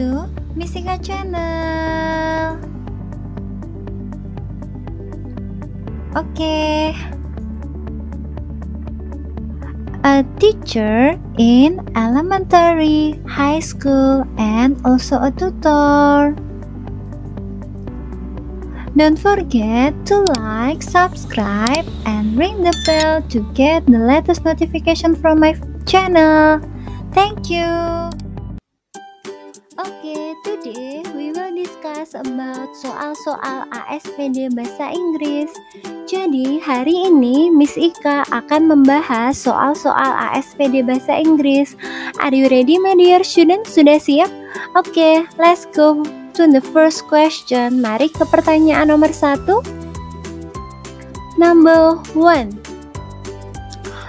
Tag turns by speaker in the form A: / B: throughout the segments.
A: to Miss Ika Channel. Okay. A teacher in elementary, high school, and also a tutor. Don't forget to like, subscribe, and ring the bell to get the latest notification from my channel. Thank you. Okay, today we will discuss about soal-soal ASPD Bahasa Inggris. Jadi, hari ini Miss Ika akan membahas soal-soal ASPD Bahasa Inggris. Are you ready, my dear students? Sudah siap? Okay, let's go to the first question. Mari ke pertanyaan nomor 1. Number 1.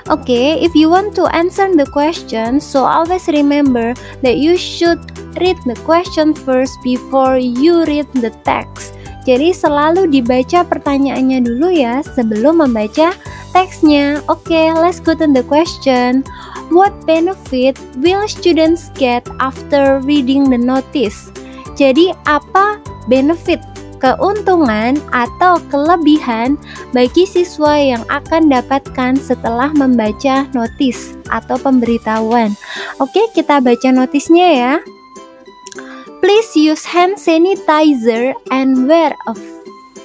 A: Okay, if you want to answer the question, so always remember that you should read the question first before you read the text. Jadi selalu dibaca pertanyaannya dulu ya sebelum membaca teksnya. Okay, let's go to the question. What benefit will students get after reading the notice? Jadi apa benefit, keuntungan atau kelebihan bagi siswa yang akan dapatkan setelah membaca notis atau pemberitahuan? Oke, kita baca notisnya ya. Please use hand sanitizer and wear a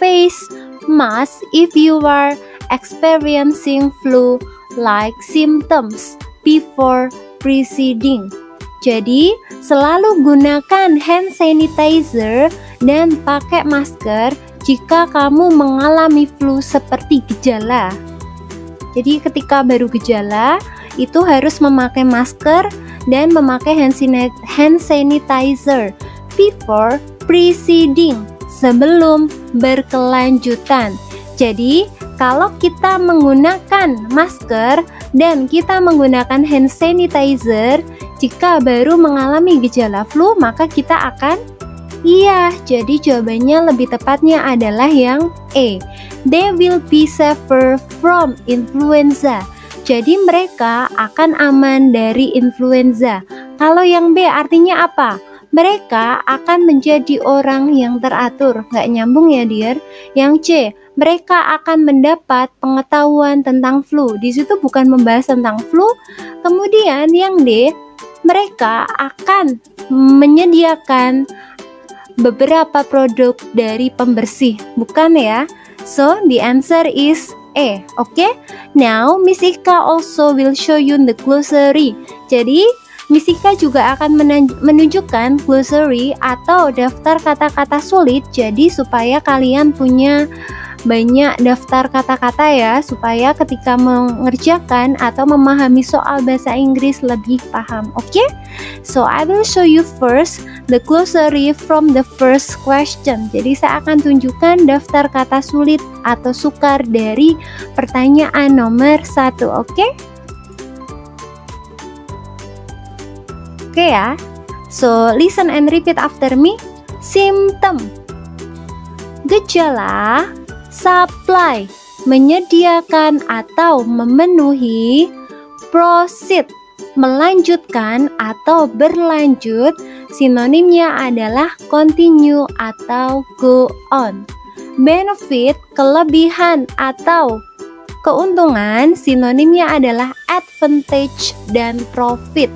A: face mask if you are experiencing flu-like symptoms before proceeding. Jadi, selalu gunakan hand sanitizer dan pakai masker jika kamu mengalami flu seperti gejala. Jadi, ketika baru gejala, itu harus memakai masker dan memakai hand sanitizer before proceeding, sebelum berkelanjutan. Jadi, kalau kita menggunakan masker dan kita menggunakan hand sanitizer jika baru mengalami gejala flu, maka kita akan iya. Jadi jawabannya lebih tepatnya adalah yang A. They will be safer from influenza. Jadi mereka akan aman dari influenza. Kalau yang B artinya apa? Mereka akan menjadi orang yang teratur. Nggak nyambung ya, dear. Yang C, mereka akan mendapat pengetahuan tentang flu. Di situ bukan membahas tentang flu. Kemudian yang D, mereka akan menyediakan beberapa produk dari pembersih. Bukan ya? So, the answer is A. Okay? Now, Miss Ika also will show you the glossary. Jadi, Miss Ika juga akan menunjukkan glossary atau daftar kata-kata sulit. Jadi, supaya kalian punya banyak daftar kata-kata ya, supaya ketika mengerjakan atau memahami soal bahasa Inggris lebih paham. Okay? So, I will show you first the glossary from the first question. Jadi, saya akan tunjukkan daftar kata sulit atau sukar dari pertanyaan nomor 1. Okay? Oke ya. So, listen and repeat after me. Symptom, gejala. Supply, menyediakan atau memenuhi. Proceed, melanjutkan atau berlanjut. Sinonimnya adalah continue atau go on. Benefit, kelebihan atau keuntungan. Sinonimnya adalah advantage dan profit.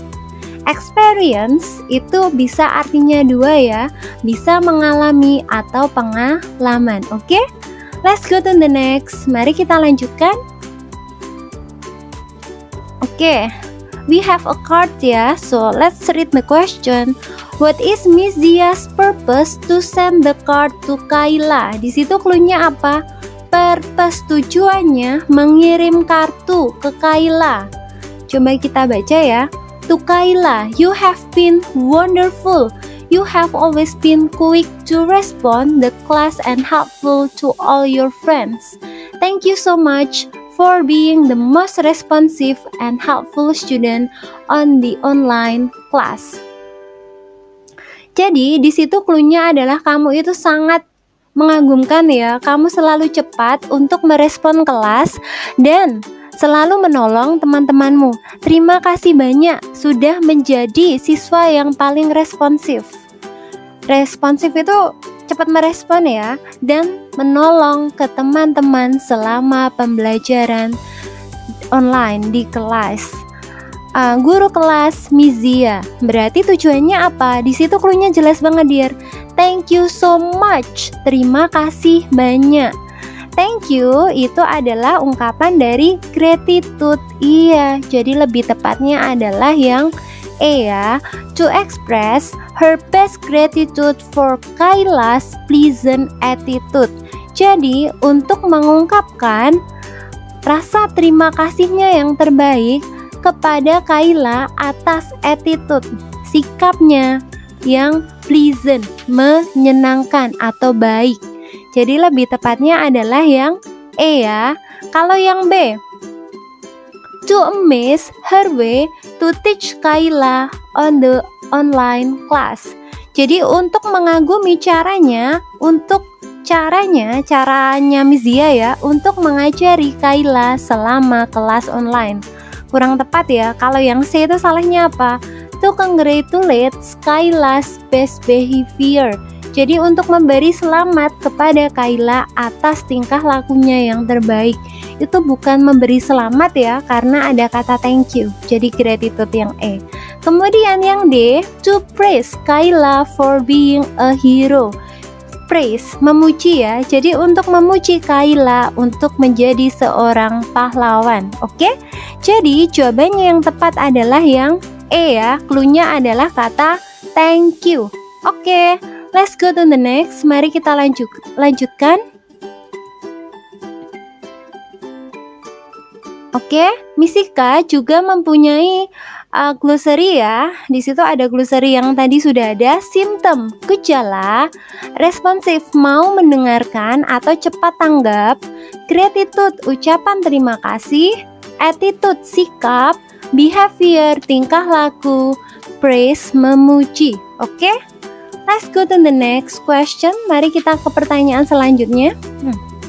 A: Experience itu bisa artinya dua ya, bisa mengalami atau pengalaman. Oke? Let's go to the next. Mari kita lanjutkan. Oke, we have a card ya. So let's read the question. What is Miss Zia's purpose to send the card to Kayla? Di situ cluenya apa? Purpose, tujuannya mengirim kartu ke Kayla. Coba kita baca ya. To Kayla, you have been wonderful. You have always been quick to respond the class and helpful to all your friends. Thank you so much for being the most responsive and helpful student on the online class. Jadi di situ cluenya adalah kamu itu sangat mengagumkan ya. Kamu selalu cepat untuk merespon kelas dan selalu menolong teman-temanmu. Terima kasih banyak sudah menjadi siswa yang paling responsif. Responsif itu cepat merespon ya, dan menolong ke teman-teman selama pembelajaran online di kelas. Guru kelas Mizia. Berarti tujuannya apa? Di situ cluenya jelas banget, dear. Thank you so much. Terima kasih banyak. Thank you itu adalah ungkapan dari gratitude. Iya, jadi lebih tepatnya adalah yang E ya. To express her best gratitude for Kaila's pleasant attitude. Jadi, untuk mengungkapkan rasa terima kasihnya yang terbaik kepada Kaila atas attitude, sikapnya yang pleasant, menyenangkan atau baik. Jadi lebih tepatnya adalah yang E ya. Kalau yang B, to amaze her way to teach Kaila on the online class. Jadi untuk mengagumi caranya Mizia ya, untuk mengajari Kaila selama kelas online. Kurang tepat ya. Kalau yang C itu salahnya apa? To congratulate Kaila's best behavior. Jadi untuk memberi selamat kepada Kaila atas tingkah lakunya yang terbaik. Itu bukan memberi selamat ya, karena ada kata thank you. Jadi gratitude yang E. Kemudian yang D, to praise Kaila for being a hero. Praise, memuji ya. Jadi untuk memuji Kaila untuk menjadi seorang pahlawan. Oke? Jadi jawabannya yang tepat adalah yang E ya. Cluenya adalah kata thank you. Oke, let's go to the next. Mari kita lanjutkan. Oke, Misika juga mempunyai glossary ya. Di situ ada glossary yang tadi sudah ada. Simptom, gejala, responsif, mau mendengarkan atau cepat tanggap, gratitude, ucapan terima kasih, attitude, sikap, behavior, tingkah laku, praise, memuji. Oke, let's go to the next question. Mari kita ke pertanyaan selanjutnya.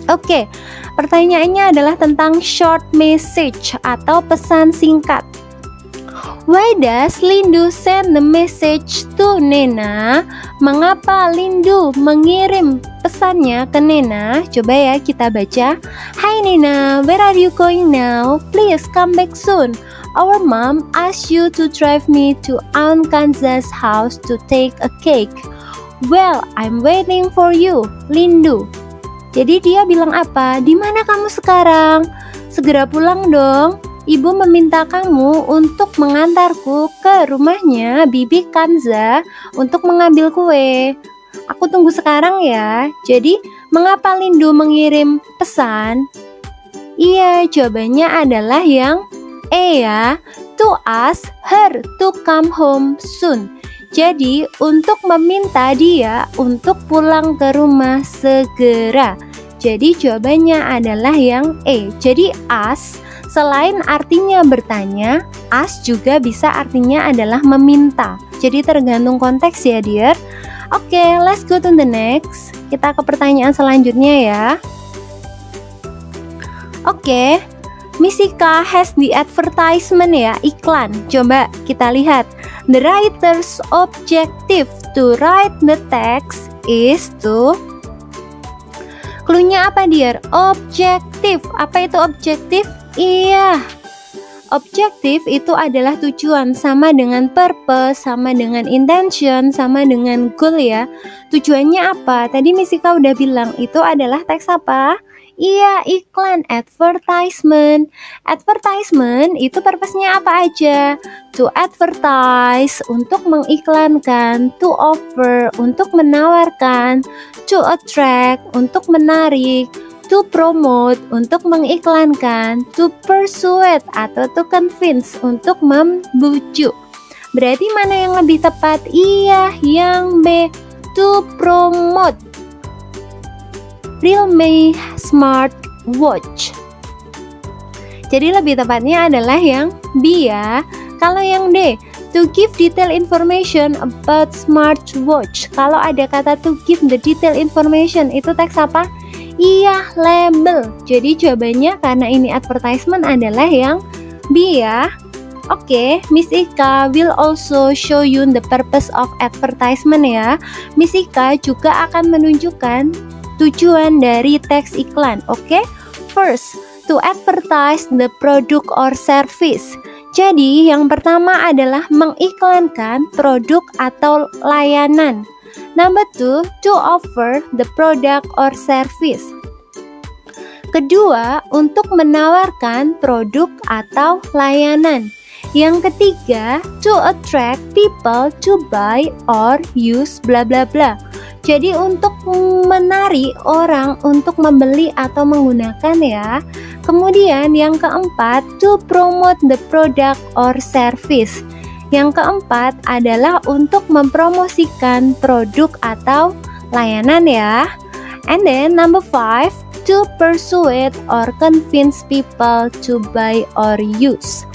A: Oke, pertanyaannya adalah tentang short message atau pesan singkat. Why does Lindu send the message to Nena? Mengapa Lindu mengirim pesannya ke Nena? Coba ya kita baca. Hi Nena, where are you going now? Please come back soon. Our mom asked you to drive me to Aunt Kanza's house to take a cake. Well, I'm waiting for you, Lindu. Jadi dia bilang apa? Di mana kamu sekarang? Segera pulang dong. Ibu meminta kamu untuk mengantarku ke rumahnya Bibi Kanza untuk mengambil kue. Aku tunggu sekarang ya. Jadi, mengapa Lindu mengirim pesan? Iya, jawabannya adalah yang E ya. To ask her to come home soon. Jadi, untuk meminta dia untuk pulang ke rumah segera. Jadi, jawabannya adalah yang E. Jadi, ask selain artinya bertanya, ask juga bisa artinya adalah meminta. Jadi tergantung konteks ya, dear. Oke, let's go to the next. Kita ke pertanyaan selanjutnya ya. Oke, Misika has the advertisement ya, iklan. Coba kita lihat. The writer's objective to write the text is to... Cluenya apa, dear? Objektif. Apa itu objektif? Iya, objektif itu adalah tujuan, sama dengan purpose, sama dengan intention, sama dengan goal ya. Tujuannya apa? Tadi Misika udah bilang itu adalah teks apa? Iya, iklan, advertisement. Advertisement itu purpose-nya apa aja? To advertise, untuk mengiklankan. To offer, untuk menawarkan. To attract, untuk menarik. To promote, untuk mengiklankan. To persuade atau to convince, untuk membujuk. Berarti mana yang lebih tepat? Iya, yang B. To promote Realme Smart Watch. Jadi lebih tepatnya adalah yang B ya. Kalau yang D, to give detailed information about smartwatch. Kalau ada kata to give the detailed information, itu teks apa? Iya, label. Jadi jawabannya karena ini advertisement adalah yang B ya. Oke, Miss Ika will also show you the purpose of advertisement ya. Miss Ika juga akan menunjukkan tujuan dari teks iklan. Oke, first, to advertise the product or service. Jadi, yang pertama adalah mengiklankan produk atau layanan. Number two, to offer the product or service. Kedua, untuk menawarkan produk atau layanan. Yang ketiga, to attract people to buy or use bla bla bla. Jadi untuk menarik orang untuk membeli atau menggunakan ya. Kemudian yang keempat, to promote the product or service. Yang keempat adalah untuk mempromosikan produk atau layanan ya. And then number 5, to persuade or convince people to buy or use.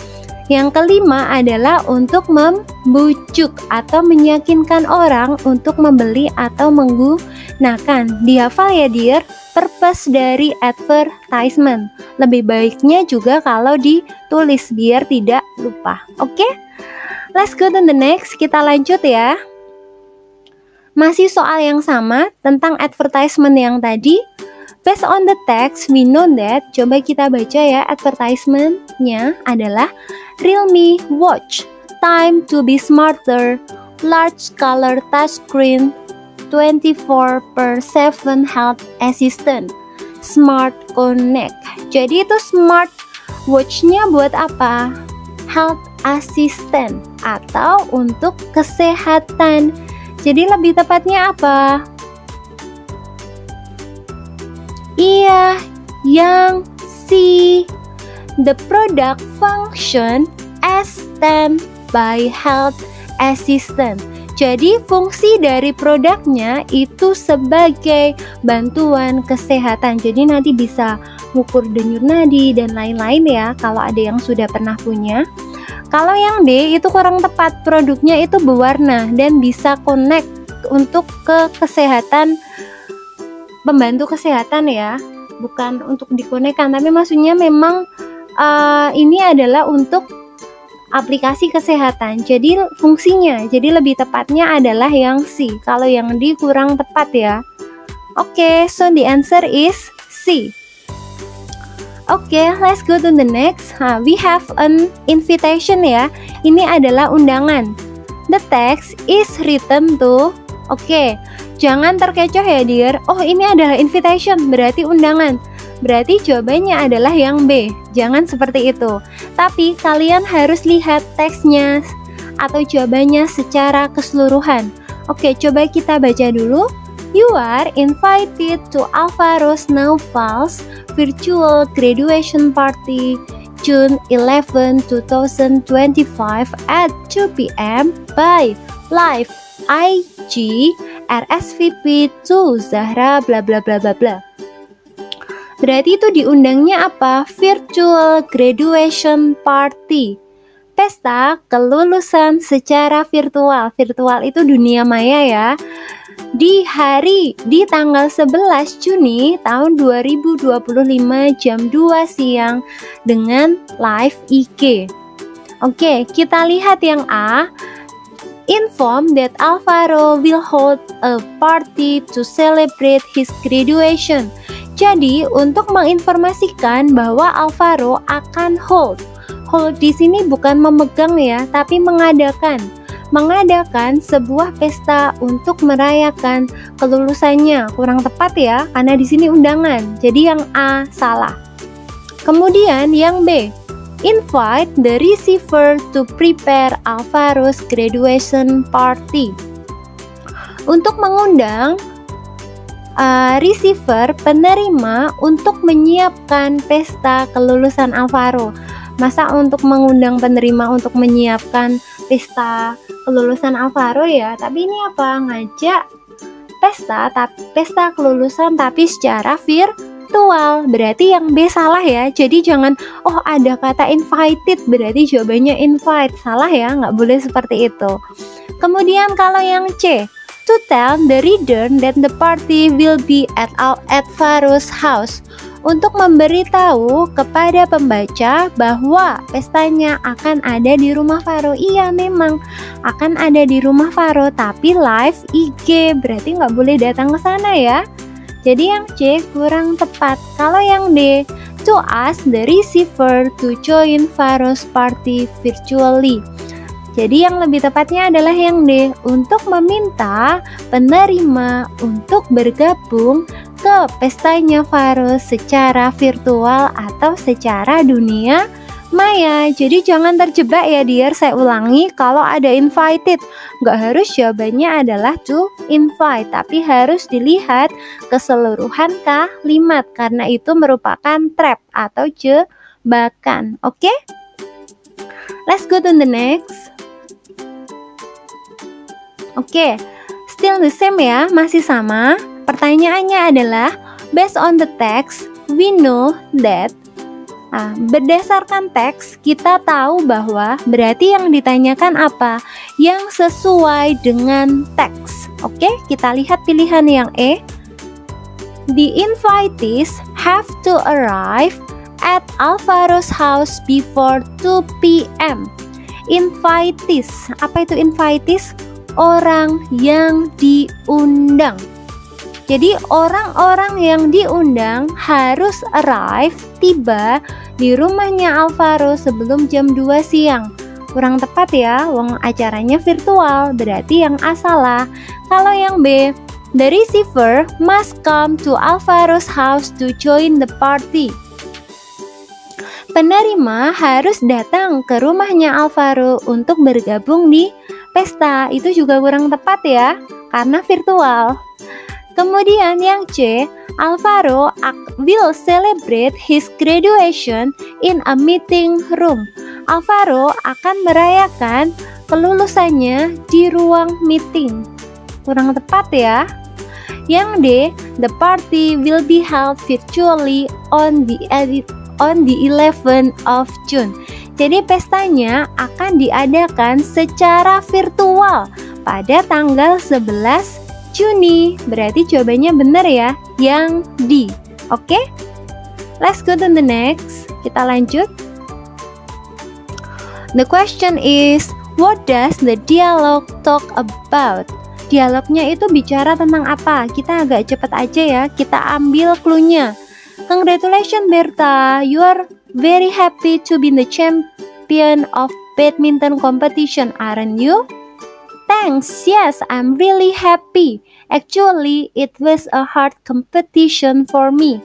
A: Yang kelima adalah untuk membujuk atau meyakinkan orang untuk membeli atau menggunakan. Dihafal ya dear, purpose dari advertisement. Lebih baiknya juga kalau ditulis biar tidak lupa. Oke? Let's go to the next, kita lanjut ya. Masih soal yang sama tentang advertisement yang tadi. Based on the text, we know that, coba kita baca ya, advertisement-nya adalah Realme Watch, time to be smarter, large color touchscreen, 24/7 health assistant, smart connect. Jadi itu smart watch-nya buat apa? Health assistant atau untuk kesehatan. Jadi lebih tepatnya apa? Iya, yang C. The product function as standby health assistant. Jadi fungsi dari produknya itu sebagai bantuan kesehatan. Jadi nanti bisa mengukur denyut nadi dan lain-lain ya, kalau ada yang sudah pernah punya. Kalau yang D itu kurang tepat, produknya itu berwarna dan bisa connect untuk ke kesehatan, membantu kesehatan ya, bukan untuk dikonekkan, tapi maksudnya memang ini adalah untuk aplikasi kesehatan. Jadi fungsinya, jadi lebih tepatnya adalah yang C. Kalau yang D kurang tepat ya. Oke, so the answer is C. Oke, let's go to the next. We have an invitation ya. Ini adalah undangan. The text is written to. Oke, jangan terkecoh ya dear. Oh, ini adalah invitation, berarti undangan. Berarti jawabannya adalah yang B. Jangan seperti itu. Tapi kalian harus lihat teksnya atau jawabannya secara keseluruhan. Oke, coba kita baca dulu. You are invited to Alvaro Snowfall's virtual graduation party June 11, 2025 at 2 p.m. by live IG RSVP to Zahra bla bla bla bla bla. Berarti itu diundangnya apa? Virtual graduation party. Pesta kelulusan secara virtual. Virtual itu dunia maya ya. Di tanggal 11 Juni tahun 2025 jam 2 siang dengan live IG. Oke, kita lihat yang A. Inform that Alvaro will hold a party to celebrate his graduation. Jadi, untuk menginformasikan bahwa Alvaro akan hold. Hold di sini bukan memegang ya, tapi mengadakan sebuah pesta untuk merayakan kelulusannya. Kurang tepat ya, karena di sini undangan. Jadi yang A salah. Kemudian yang B. Invite the receiver to prepare Alvaro's graduation party. Untuk mengundang receiver, penerima, untuk menyiapkan pesta kelulusan Alvaro. Masa untuk mengundang penerima untuk menyiapkan pesta kelulusan Alvaro ya? Tapi ini apa? Ngajak pesta kelulusan tapi secara virtual. Berarti yang B salah ya. Jadi jangan, oh ada kata invited, berarti jawabannya invite. Salah ya, nggak boleh seperti itu. Kemudian kalau yang C, to tell the reader that the party will be at Alvaro's house. untuk memberitahu kepada pembaca bahwa pestanya akan ada di rumah Faro. Iya, memang akan ada di rumah Faro, tapi live IG, berarti nggak boleh datang ke sana ya. Jadi yang C kurang tepat. Kalau yang D, to ask the receiver to join Faro's party virtually. Jadi yang lebih tepatnya adalah yang D, untuk meminta penerima untuk bergabung ke pestanya Faro secara virtual atau secara dunia maya. Jadi jangan terjebak ya dear, saya ulangi, kalau ada invited, nggak harus jawabannya adalah to invite, tapi harus dilihat keseluruhan kalimat, karena itu merupakan trap atau jebakan. Oke? Let's go to the next. Oke, still the same ya, masih sama. Pertanyaannya adalah, based on the text, we know that. Berdasarkan teks, kita tahu bahwa, berarti yang ditanyakan apa? Yang sesuai dengan teks. Oke, kita lihat pilihan yang E. The invitees have to arrive at Alvaro's house before 2 p.m. Invitees, apa itu invitees? Orang yang diundang. Jadi orang-orang yang diundang harus arrive, tiba di rumahnya Alvaro sebelum jam 2 siang. Kurang tepat ya, wong acaranya virtual, berarti yang A salah. Kalau yang B, the receiver must come to Alvaro's house to join the party. Penerima harus datang ke rumahnya Alvaro untuk bergabung di pesta. Itu juga kurang tepat ya, karena virtual. Kemudian yang C, Alvaro will celebrate his graduation in a meeting room. Alvaro akan merayakan kelulusannya di ruang meeting. Kurang tepat ya. Yang D, the party will be held virtually on the 11th of June. Jadi pestanya akan diadakan secara virtual pada tanggal 11 Juni. Berarti jawabannya benar ya, yang D. Oke? Let's go to the next. Kita lanjut. The question is, what does the dialogue talk about? Dialognya itu bicara tentang apa? Kita agak cepat aja ya, kita ambil cluenya. Congratulations Berta, you are very happy to be the champion of badminton competition, aren't you? Thanks, yes, I'm really happy. Actually, it was a hard competition for me.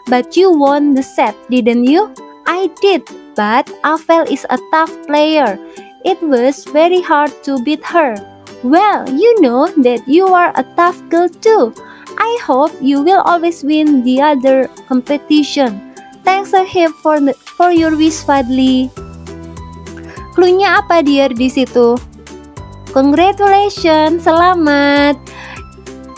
A: But you won the set, didn't you? I did, but Avel is a tough player. It was very hard to beat her. Well, you know that you are a tough girl too. I hope you will always win the other competition. Thanks a heap for your wish, Fadli. Cluenya apa dear di situ? Congratulations, selamat.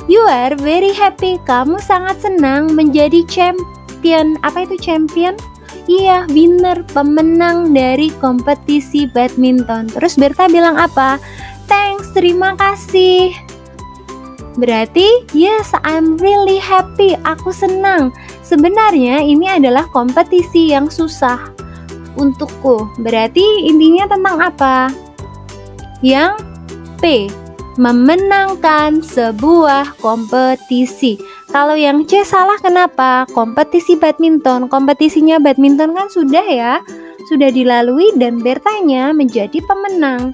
A: You are very happy. Kamu sangat senang menjadi champion. Apa itu champion? Iya, winner, pemenang dari kompetisi badminton. Terus Berta bilang apa? Thanks, terima kasih. Berarti, yes, I'm really happy. Aku senang. Sebenarnya ini adalah kompetisi yang susah untukku. Berarti intinya tentang apa? Yang P, memenangkan sebuah kompetisi. Kalau yang C salah kenapa? Kompetisi badminton. Kompetisinya badminton kan sudah ya, sudah dilalui dan Bertanya menjadi pemenang.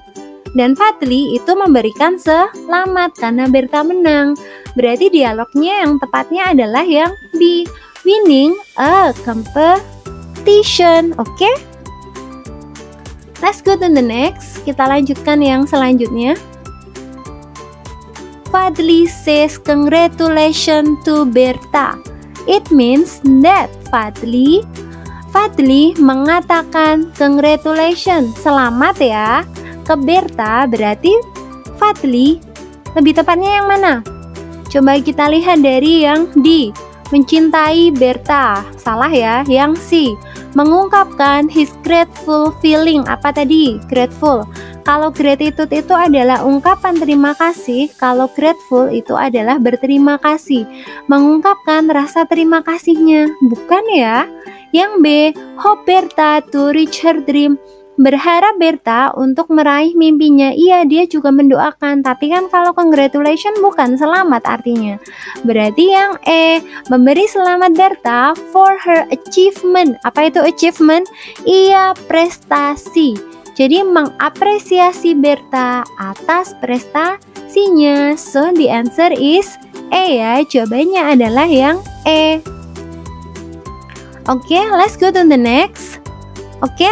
A: Dan Fadli itu memberikan selamat karena Berta menang. Berarti dialognya yang tepatnya adalah yang B, winning a competition. Oke? Let's go to the next. Kita lanjutkan yang selanjutnya. Fadli says congratulations to Berta. It means that Fadli mengatakan congratulations, selamat ya, ke Berta. Berarti Fadli lebih tepatnya yang mana? Coba kita lihat dari yang D, mencintai Berta. Salah ya. Yang C, mengungkapkan his grateful feeling. Apa tadi? Grateful. Kalau gratitude itu adalah ungkapan terima kasih, kalau grateful itu adalah berterima kasih, mengungkapkan rasa terima kasihnya, bukan ya? Yang B, hope Berta to reach her dream. Berharap Berta untuk meraih mimpinya. Iya, dia juga mendoakan, tapi kan kalau congratulation bukan selamat artinya. Berarti yang E, memberi selamat Berta for her achievement. Apa itu achievement? Iya, prestasi. Jadi mengapresiasi Berta atas prestasinya. So the answer is E ya. Jawabannya adalah yang E. Oke, let's go to the next. Oke,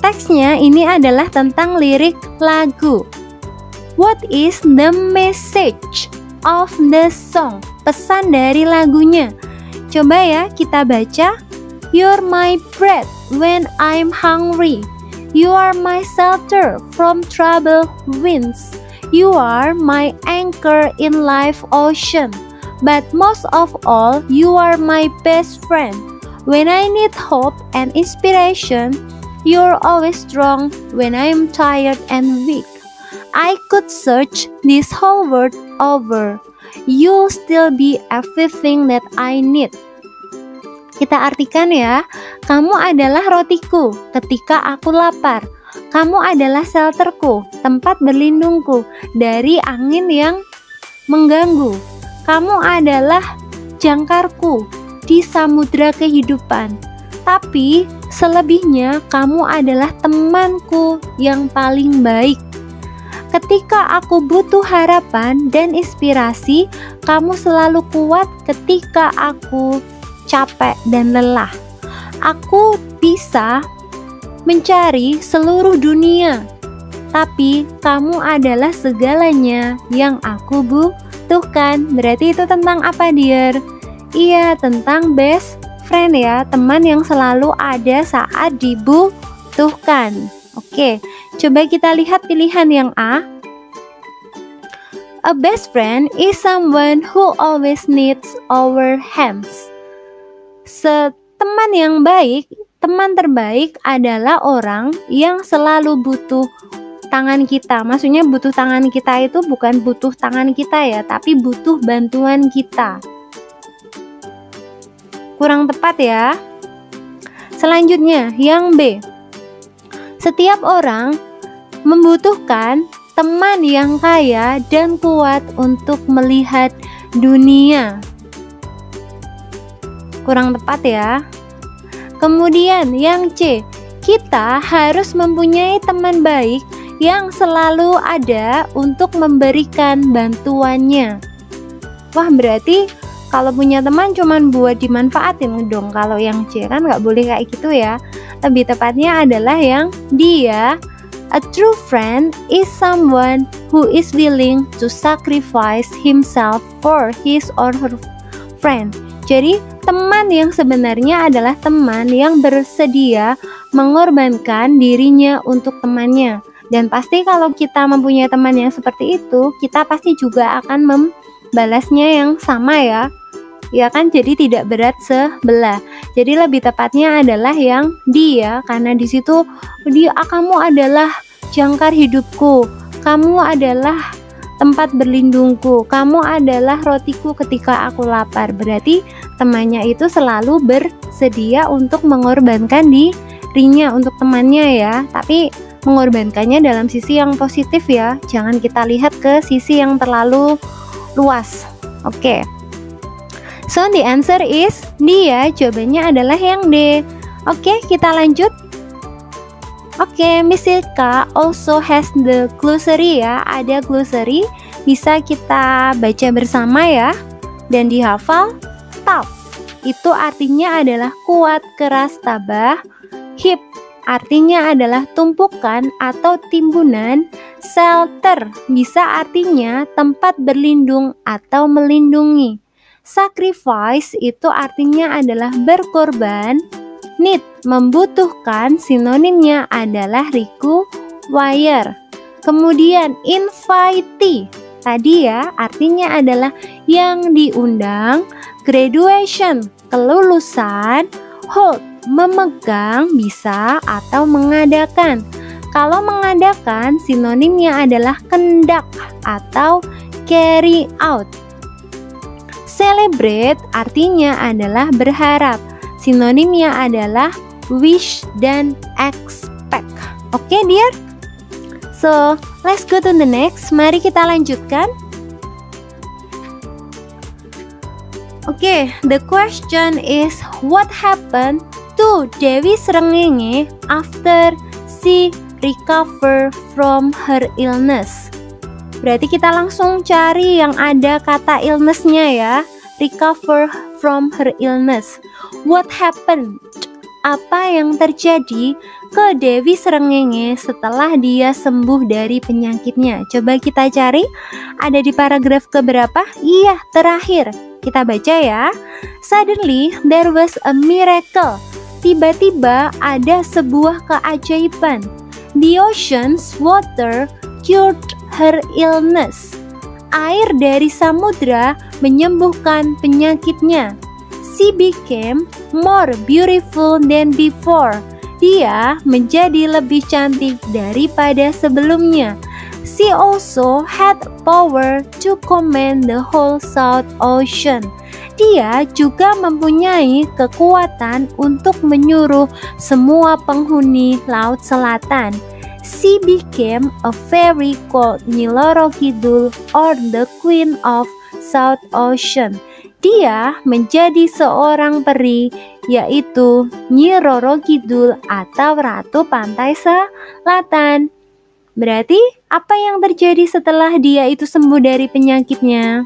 A: teksnya ini adalah tentang lirik lagu. What is the message of the song? Pesan dari lagunya. Coba ya kita baca. You're my bread when I'm hungry. You are my shelter from troubled winds. You are my anchor in life ocean. But most of all, you are my best friend. When I need hope and inspiration, you're always strong when I'm tired and weak. I could search this whole world over. You'll still be everything that I need. Kita artikan ya, kamu adalah rotiku ketika aku lapar. Kamu adalah shelterku, tempat berlindungku dari angin yang mengganggu. Kamu adalah jangkarku di samudra kehidupan. Tapi selebihnya kamu adalah temanku yang paling baik. Ketika aku butuh harapan dan inspirasi, kamu selalu kuat ketika aku capek dan lelah. Aku bisa mencari seluruh dunia, tapi kamu adalah segalanya yang aku butuhkan. Berarti itu tentang apa, dear? Iya, tentang best friend ya, teman yang selalu ada saat dibutuhkan. Oke, coba kita lihat pilihan yang A. A best friend is someone who always needs our hands. Teman yang baik, teman terbaik adalah orang yang selalu butuh tangan kita. Maksudnya butuh tangan kita itu bukan butuh tangan kita ya, tapi butuh bantuan kita. Kurang tepat ya. Selanjutnya, yang B. Setiap orang membutuhkan teman yang kaya dan kuat untuk melihat dunia. Kurang tepat ya. Kemudian yang C, kita harus mempunyai teman baik yang selalu ada untuk memberikan bantuannya. Wah, berarti kalau punya teman cuman buat dimanfaatin dong. Kalau yang C kan nggak boleh kayak gitu ya. Lebih tepatnya adalah yang D ya. A true friend is someone who is willing to sacrifice himself for his or her friend. Jadi teman yang sebenarnya adalah teman yang bersedia mengorbankan dirinya untuk temannya. Dan pasti kalau kita mempunyai teman yang seperti itu, kita pasti juga akan membalasnya yang sama ya. Ya kan, jadi tidak berat sebelah. Jadi lebih tepatnya adalah yang dia, karena di situ dia, kamu adalah jangkar hidupku, kamu adalah tempat berlindungku, kamu adalah rotiku ketika aku lapar. Berarti temannya itu selalu bersedia untuk mengorbankan dirinya untuk temannya ya, tapi mengorbankannya dalam sisi yang positif ya. Jangan kita lihat ke sisi yang terlalu luas. Oke. So the answer is D ya. Jawabannya adalah yang D. Oke, kita lanjut. Oke, Miss Silka also has the glossary ya. Ada glossary, bisa kita baca bersama ya. Dan dihafal. Tough itu artinya adalah kuat, keras, tabah. Heap artinya adalah tumpukan atau timbunan. Shelter bisa artinya tempat berlindung atau melindungi. Sacrifice itu artinya adalah berkorban. Need membutuhkan, sinonimnya adalah require. Kemudian invitee tadi ya, artinya adalah yang diundang. Graduation kelulusan. Hold memegang bisa atau mengadakan. Kalau mengadakan, sinonimnya adalah conduct atau carry out. Celebrate artinya adalah berharap. Sinonimnya adalah wish dan expect. Oke, dear? So, let's go to the next. Mari kita lanjutkan. Oke, the question is, what happened to Dewi Srengenge after she recover from her illness? Berarti kita langsung cari yang ada kata illness-nya ya. Recover from her illness. What happened? Apa yang terjadi ke Dewi Srengenge setelah dia sembuh dari penyakitnya? Coba kita cari. Ada di paragraf keberapa? Iya, terakhir. Kita baca ya. Suddenly there was a miracle. Tiba-tiba ada sebuah keajaiban. The ocean's water cured her illness. Air dari samudra menyembuhkan penyakitnya. She became more beautiful than before. Dia menjadi lebih cantik daripada sebelumnya. She also had power to command the whole South Ocean. Dia juga mempunyai kekuatan untuk menyuruh semua penghuni Laut Selatan. She became a fairy called Nyi Roro Kidul, or the Queen of South Ocean. Dia menjadi seorang peri, yaitu Nyi Roro Kidul atau Ratu Pantai Selatan. Berarti apa yang terjadi setelah dia itu sembuh dari penyakitnya?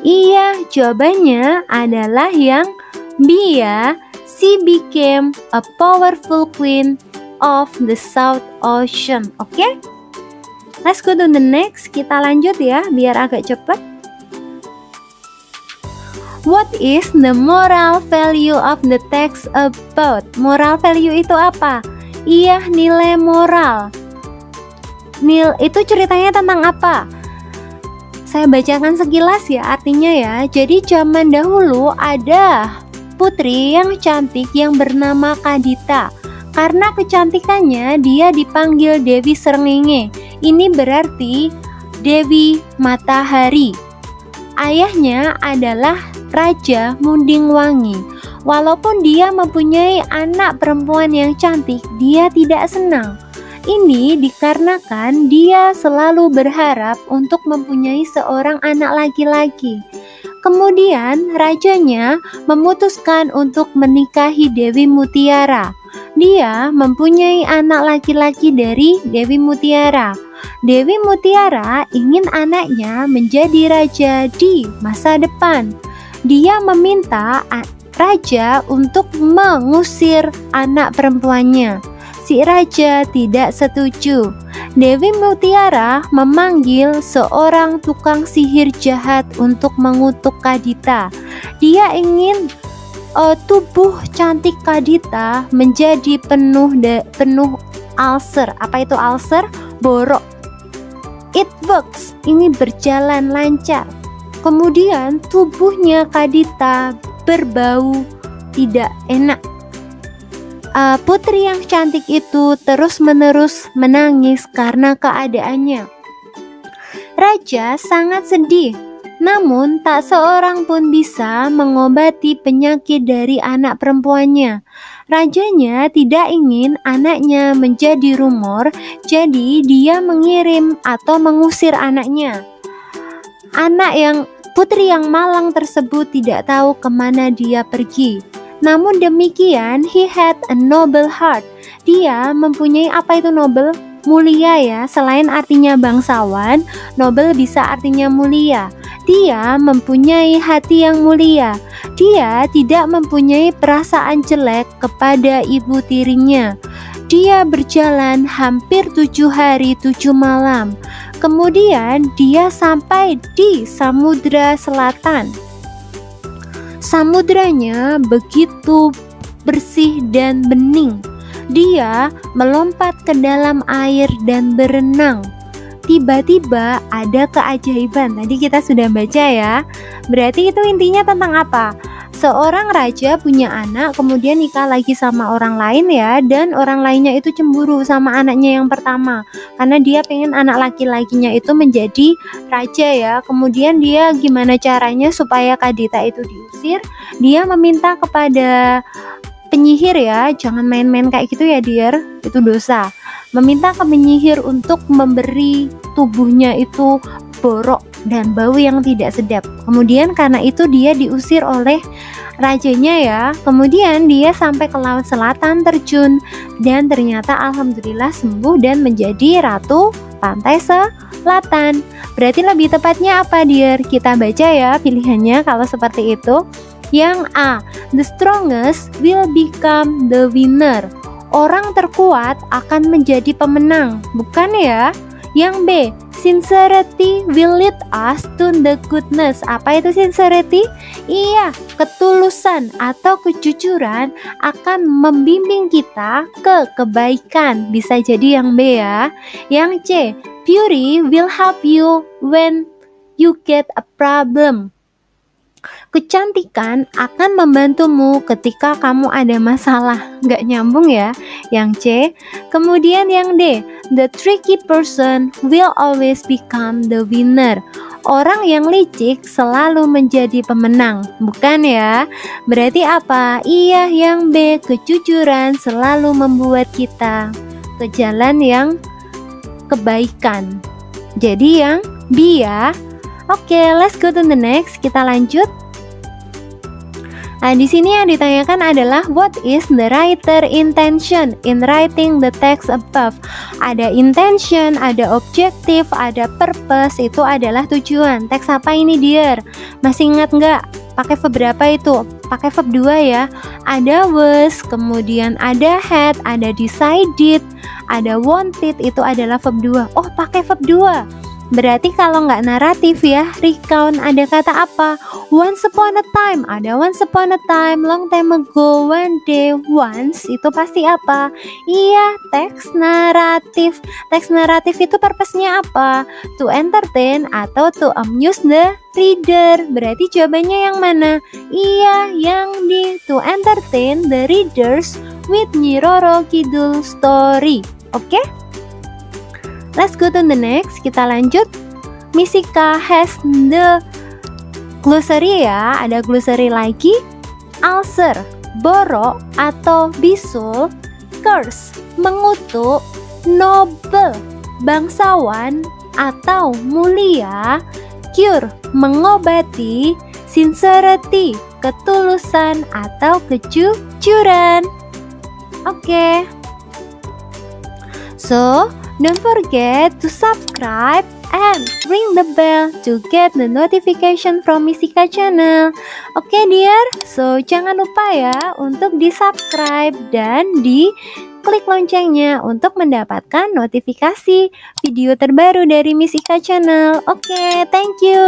A: Iya, jawabannya adalah yang B ya. She became a powerful queen of the South Ocean. Oke? Let's go to the next. Kita lanjut ya, biar agak cepat. What is the moral value of the text about? Moral value itu apa? Iya, nilai moral. Itu ceritanya tentang apa? Saya bacakan sekilas ya artinya ya. Jadi zaman dahulu ada putri yang cantik yang bernama Kadita. Karena kecantikannya dia dipanggil Dewi Srengenge. Ini berarti Dewi Matahari. Ayahnya adalah Raja Mundingwangi. Walaupun dia mempunyai anak perempuan yang cantik, dia tidak senang. Ini dikarenakan dia selalu berharap untuk mempunyai seorang anak laki-laki. Kemudian rajanya memutuskan untuk menikahi Dewi Mutiara. Dia mempunyai anak laki-laki dari Dewi Mutiara. Dewi Mutiara ingin anaknya menjadi raja di masa depan. Dia meminta raja untuk mengusir anak perempuannya. Si raja tidak setuju. Dewi Mutiara memanggil seorang tukang sihir jahat untuk mengutuk Kadita. Dia ingin tubuh cantik Kadita menjadi penuh ulcer. Apa itu ulcer? Borok. It works. Ini berjalan lancar. Kemudian tubuhnya Kadita berbau tidak enak. Putri yang cantik itu terus-menerus menangis karena keadaannya. Raja sangat sedih, namun tak seorang pun bisa mengobati penyakit dari anak perempuannya. Rajanya tidak ingin anaknya menjadi rumor, jadi dia mengirim atau mengusir anaknya. Putri yang malang tersebut tidak tahu kemana dia pergi. Namun demikian, he had a noble heart. Dia mempunyai apa itu noble? Mulia ya. Selain artinya bangsawan, noble bisa artinya mulia. Dia mempunyai hati yang mulia. Dia tidak mempunyai perasaan jelek kepada ibu tirinya. Dia berjalan hampir 7 hari 7 malam. Kemudian dia sampai di Samudra Selatan. Samudranya begitu bersih dan bening. Dia melompat ke dalam air dan berenang. Tiba-tiba ada keajaiban. Tadi kita sudah baca ya. Berarti itu intinya tentang apa? Seorang raja punya anak, kemudian nikah lagi sama orang lain ya, dan orang lainnya itu cemburu sama anaknya yang pertama karena dia pengen anak laki-lakinya itu menjadi raja ya. Kemudian dia gimana caranya supaya Kadita itu diusir? Dia meminta kepada penyihir ya, jangan main-main kayak gitu ya dear, itu dosa. Meminta ke penyihir untuk memberi tubuhnya itu borok dan bau yang tidak sedap. Kemudian karena itu dia diusir oleh rajanya ya. Kemudian dia sampai ke laut selatan, terjun, dan ternyata alhamdulillah sembuh dan menjadi ratu pantai selatan. Berarti lebih tepatnya apa dear? Kita baca ya pilihannya kalau seperti itu. Yang A, the strongest will become the winner. Orang terkuat akan menjadi pemenang, bukan ya? Yang B, sincerity will lead us to the goodness. Apa itu sincerity? Iya, ketulusan atau kejujuran akan membimbing kita ke kebaikan. Bisa jadi yang B ya. Yang C, beauty will help you when you get a problem. Kecantikan akan membantumu ketika kamu ada masalah. Nggak nyambung ya yang C. Kemudian yang D, the tricky person will always become the winner. Orang yang licik selalu menjadi pemenang, bukan ya? Berarti apa? Iya yang B, kejujuran selalu membuat kita ke jalan yang kebaikan. Jadi yang B ya. Oke, let's go to the next. Kita lanjut. Nah, di sini yang ditanyakan adalah what is the writer intention in writing the text above? Ada intention, ada objective, ada purpose, itu adalah tujuan. Teks apa ini, dear? Masih ingat nggak? Pakai verb berapa itu? Pakai verb 2 ya. Ada was, kemudian ada had, ada decided, ada wanted, itu adalah verb 2. Oh, pakai verb 2. Berarti kalau nggak naratif ya, recount ada kata apa? Once upon a time, ada once upon a time, long time ago, one day, once, itu pasti apa? Iya, teks naratif. Teks naratif itu purpose-nya apa? To entertain atau to amuse the reader. Berarti jawabannya yang mana? Iya, yang D, to entertain the readers with Nyi Roro Kidul story. Oke? Let's go to the next. Kita lanjut. Misika has the glossary ya. Ada glossary lagi. Ulcer, borok atau bisul. Curse, mengutuk. Noble, bangsawan atau mulia. Cure, mengobati. Sincerity, ketulusan atau kejujuran. Oke. So, don't forget to subscribe and ring the bell to get the notification from Misika channel. Oke dear, so jangan lupa ya untuk di subscribe dan di klik loncengnya untuk mendapatkan notifikasi video terbaru dari Misika channel. Oke, thank you.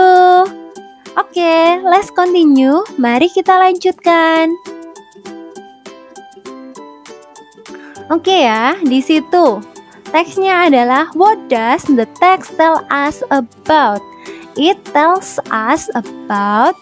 A: Oke, let's continue. Mari kita lanjutkan. Oke ya, di situ teksnya adalah what does the text tell us about? It tells us about.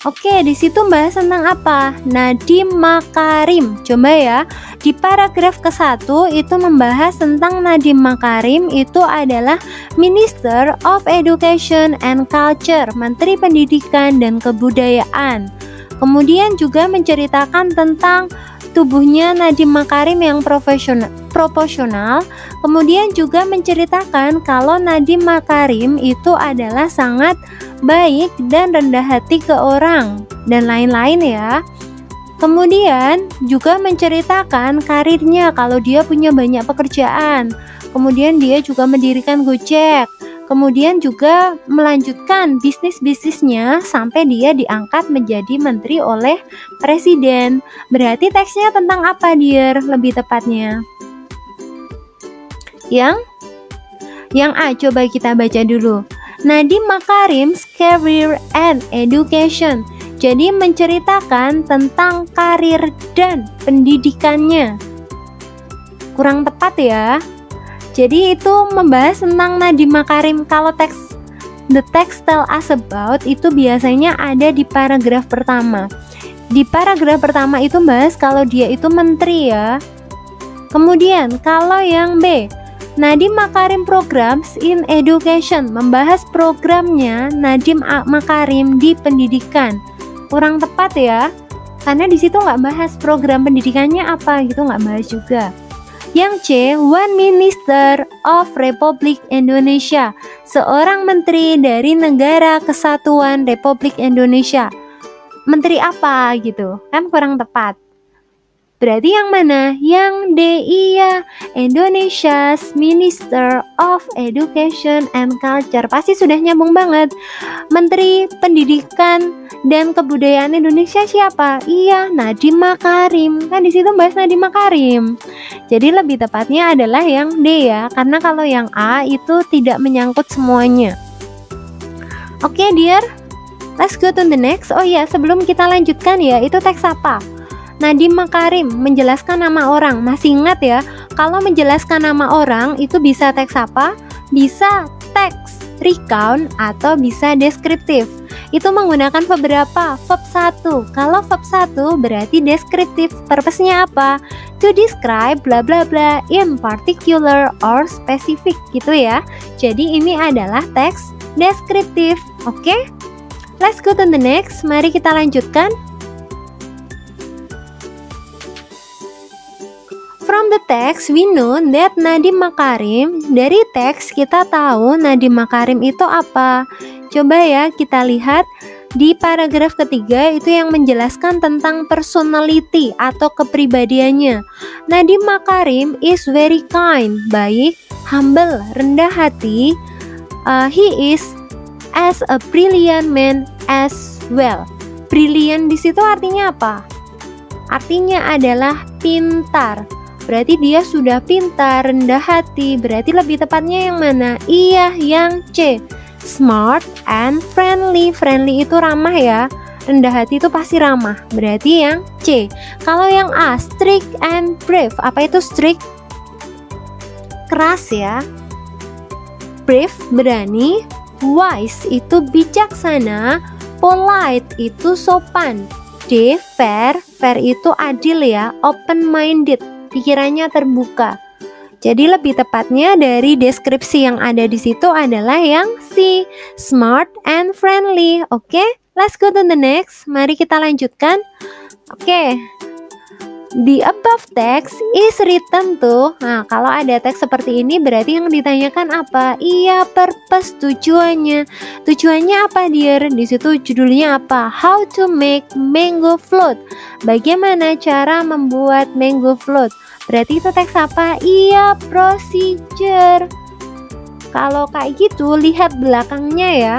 A: Oke, di situ bahas tentang apa? Nadiem Makarim. Coba ya, di paragraf ke-1 itu membahas tentang Nadiem Makarim itu adalah Minister of Education and Culture, Menteri Pendidikan dan Kebudayaan. Kemudian juga menceritakan tentang tubuhnya Nadiem Makarim yang proporsional. Kemudian juga menceritakan kalau Nadiem Makarim itu adalah sangat baik dan rendah hati ke orang dan lain-lain ya. Kemudian juga menceritakan karirnya kalau dia punya banyak pekerjaan. Kemudian dia juga mendirikan Gojek. Kemudian juga melanjutkan bisnis-bisnisnya sampai dia diangkat menjadi menteri oleh presiden. Berarti teksnya tentang apa, dear? Lebih tepatnya. Yang A, coba kita baca dulu. Nadiem Makarim's Career and Education. Jadi menceritakan tentang karir dan pendidikannya. Kurang tepat ya. Jadi itu membahas tentang Nadiem Makarim. Kalau the text tell us about itu biasanya ada di paragraf pertama. Di paragraf pertama itu bahas kalau dia itu menteri ya. Kemudian kalau yang B, Nadiem Makarim Programs in Education, membahas programnya Nadiem Makarim di pendidikan. Kurang tepat ya, karena di situ nggak bahas program pendidikannya apa gitu, nggak bahas juga. Yang C, One Minister of Republik Indonesia, seorang menteri dari Negara Kesatuan Republik Indonesia. Menteri apa gitu, kan kurang tepat. Berarti yang mana? Yang D, iya, Indonesia's Minister of Education and Culture. Pasti sudah nyambung banget. Menteri Pendidikan dan Kebudayaan Indonesia siapa? Iya, Nadiem Makarim. Kan di situ bahas Nadiem Makarim. Jadi lebih tepatnya adalah yang D ya, karena kalau yang A itu tidak menyangkut semuanya. Oke, dear. Let's go to the next. Oh ya, sebelum kita lanjutkan ya, itu teks apa? Nadiem Makarim menjelaskan nama orang. Masih ingat ya, kalau menjelaskan nama orang itu bisa teks apa? Bisa teks recount atau bisa deskriptif. Itu menggunakan beberapa verb 1. Kalau verb 1 berarti deskriptif. Purpose-nya apa? To describe bla bla bla in particular or specific gitu ya. Jadi ini adalah teks deskriptif. Oke? Let's go to the next. Mari kita lanjutkan. From the text, we know that Nadiem Makarim. Dari teks kita tahu Nadiem Makarim itu apa. Coba ya kita lihat di paragraf ketiga itu yang menjelaskan tentang personality atau kepribadiannya. Nadiem Makarim is very kind, baik, humble, rendah hati. He is as a brilliant man as well. Brilliant di situ artinya apa? Artinya adalah pintar. Berarti dia sudah pintar, rendah hati. Berarti lebih tepatnya yang mana? Iya, yang C. Smart and friendly. Friendly itu ramah ya. Rendah hati itu pasti ramah. Berarti yang C. Kalau yang A, strict and brave. Apa itu strict? Keras ya. Brave, berani. Wise itu bijaksana. Polite itu sopan. D, fair. Fair itu adil ya. Open-minded, pikirannya terbuka. Jadi lebih tepatnya dari deskripsi yang ada di situ adalah yang C, smart and friendly. Oke, let's go to the next. Mari kita lanjutkan. Oke. The above text is written to. Nah, kalau ada teks seperti ini berarti yang ditanyakan apa? Iya, purpose, tujuannya. Tujuannya apa, dear? Di situ judulnya apa? How to make mango float. Bagaimana cara membuat mango float? Berarti itu teks apa? Iya, procedure. Kalau kayak gitu, lihat belakangnya ya.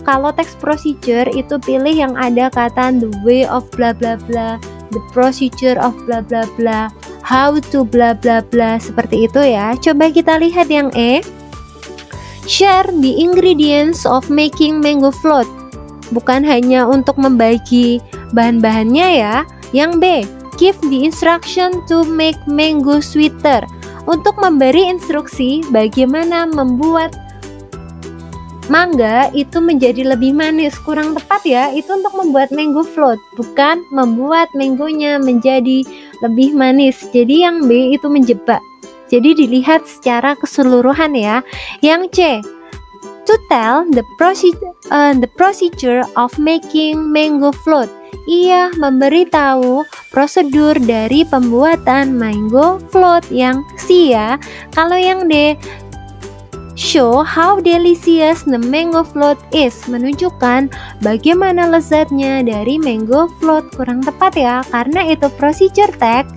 A: Kalau teks procedure itu pilih yang ada kata the way of bla bla bla, the procedure of bla bla bla, how to bla bla bla, seperti itu ya. Coba kita lihat yang E. Share the ingredients of making mango float. Bukan hanya untuk membagi bahan-bahannya ya. Yang B. Give the instruction to make mango sweeter. Untuk memberi instruksi bagaimana membuat mangga itu menjadi lebih manis. Kurang tepat ya, itu untuk membuat mango float, bukan membuat mangonya menjadi lebih manis. Jadi yang B itu menjebak. Jadi dilihat secara keseluruhan ya. Yang C, to tell the procedure of making mango float. Ia memberitahu prosedur dari pembuatan mango float. Yang C ya. Kalau yang D, show how delicious the mango float is. Menunjukkan bagaimana lezatnya dari mango float. Kurang tepat ya, karena itu procedure text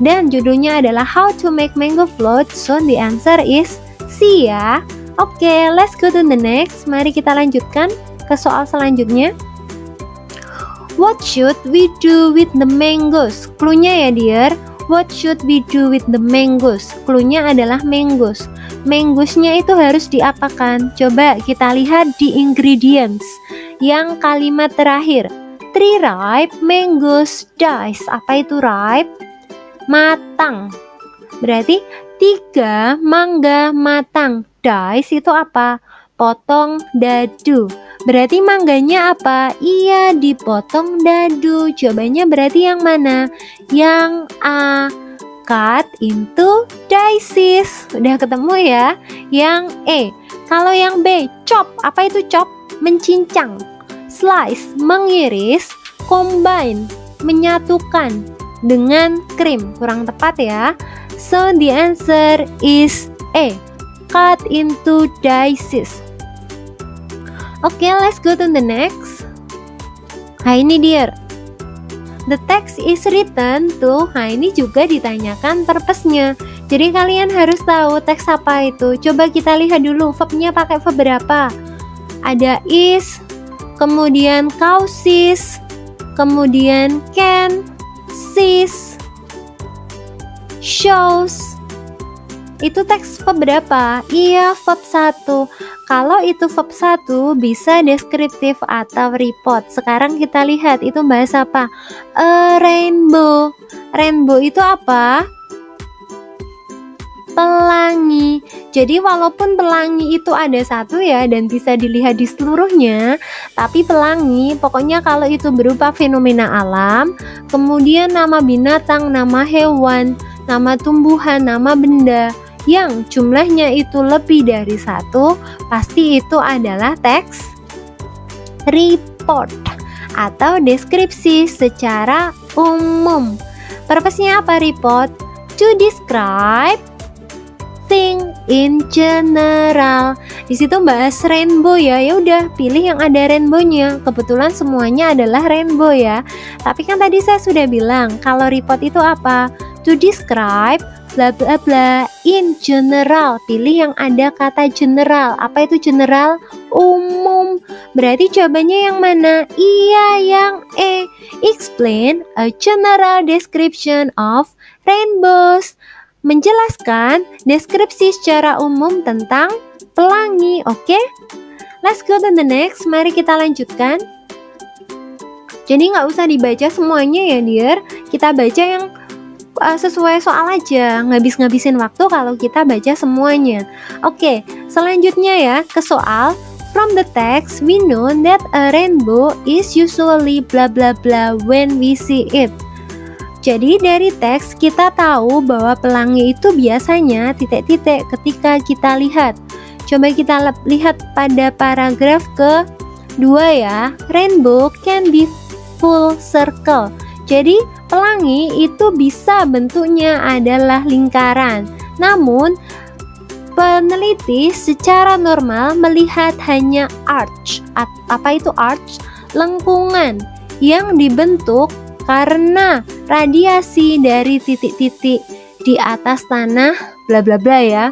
A: dan judulnya adalah how to make mango float. So the answer is C ya. Oke, let's go to the next. Mari kita lanjutkan ke soal selanjutnya. What should we do with the mangoes? Cluenya ya dear. What should we do with the mangoes? Cluenya adalah mangoes. Mangosnya itu harus diapakan? Coba kita lihat di ingredients. Yang kalimat terakhir. 3 ripe mangoes dice. Apa itu ripe? Matang. Berarti 3 mangga matang. Dice itu apa? dipotong dadu. Berarti mangganya apa? Iya, dipotong dadu. Jawabannya berarti yang mana? Yang A, cut into dices. Udah ketemu ya? Yang E. Kalau yang B, chop. Apa itu chop? Mencincang. Slice, mengiris. Combine, menyatukan dengan krim. Kurang tepat ya. So the answer is A, cut into dices. Okay, let's go to the next. Ini dear, the text is written to. Ini juga ditanyakan purpose-nya. Jadi kalian harus tahu teks apa itu. Coba kita lihat dulu verbnya pakai verb berapa. Ada is, kemudian causes, kemudian can, sees, shows. Itu teks verb berapa? Iya, verb 1. Kalau itu verb 1 bisa deskriptif atau report. Sekarang kita lihat itu bahasa apa? A rainbow. Rainbow itu apa? Pelangi. Jadi walaupun pelangi itu ada satu ya dan bisa dilihat di seluruhnya, tapi pelangi pokoknya kalau itu berupa fenomena alam, kemudian nama binatang, nama hewan, nama tumbuhan, nama benda yang jumlahnya itu lebih dari satu, pasti itu adalah teks report atau deskripsi secara umum. Purpose-nya apa report? To describe thing in general. Di situ bahas rainbow ya. Ya udah, pilih yang ada rainbow-nya. Kebetulan semuanya adalah rainbow ya. Tapi kan tadi saya sudah bilang kalau report itu apa? To describe bla bla bla in general. Pilih yang ada kata general. Apa itu general? Umum. Berarti jawabannya yang mana? Iya, yang E. Explain a general description of rainbows. Menjelaskan deskripsi secara umum tentang pelangi. Oke? Let's go to the next. Mari kita lanjutkan. Jadi nggak usah dibaca semuanya ya dear. Kita baca yang sesuai soal aja, ngabis-ngabisin waktu kalau kita baca semuanya. Oke, selanjutnya ya ke soal. From the text, we know that a rainbow is usually bla bla bla when we see it. Jadi dari teks kita tahu bahwa pelangi itu biasanya titik-titik ketika kita lihat. Coba kita lihat pada paragraf kedua ya. Rainbow can be full circle. Jadi pelangi itu bisa bentuknya adalah lingkaran. Namun peneliti secara normal melihat hanya arch. Apa itu arch? Lengkungan yang dibentuk karena radiasi dari titik-titik di atas tanah bla bla bla ya.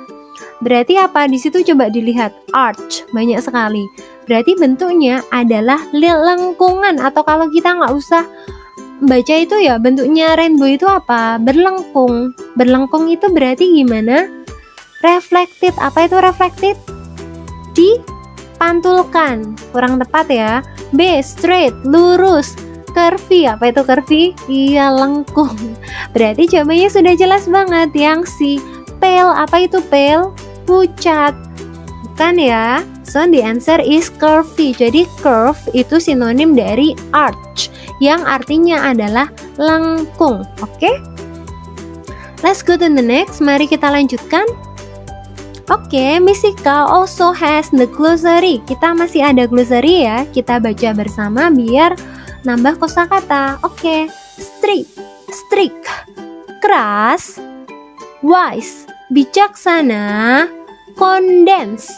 A: Berarti apa di situ coba dilihat arch banyak sekali. Berarti bentuknya adalah lengkungan atau kalau kita nggak usah baca itu ya bentuknya rainbow itu apa? Berlengkung. Berlengkung itu berarti gimana? Reflected. Apa itu reflected? Dipantulkan. Kurang tepat ya. B. Straight. Lurus. Curvy. Apa itu curvy? Iya, lengkung. Berarti jawabannya sudah jelas banget. Yang C. Pale. Apa itu pale? Pucat. Bukan ya. So the answer is curvy. Jadi curve itu sinonim dari arch yang artinya adalah lengkung. Oke? Let's go to the next. Mari kita lanjutkan. Oke, Misika also has the glossary. Kita masih ada glossary ya. Kita baca bersama biar nambah kosakata. Oke. Strict, keras, wise, bijaksana, condense,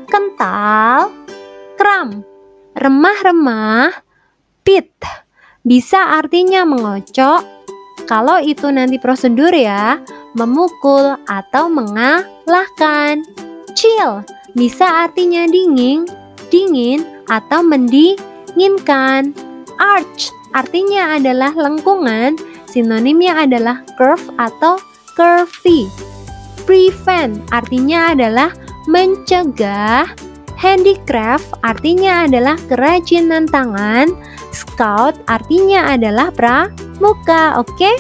A: kental, kram, remah-remah, pit. Bisa artinya mengocok. Kalau itu nanti prosedur ya, memukul atau mengalahkan. Chill bisa artinya dingin atau mendinginkan. Arch artinya adalah lengkungan, sinonimnya adalah curve atau curvy. Prevent artinya adalah mencegah. Handicraft artinya adalah kerajinan tangan. Scout artinya adalah pramuka. Oke?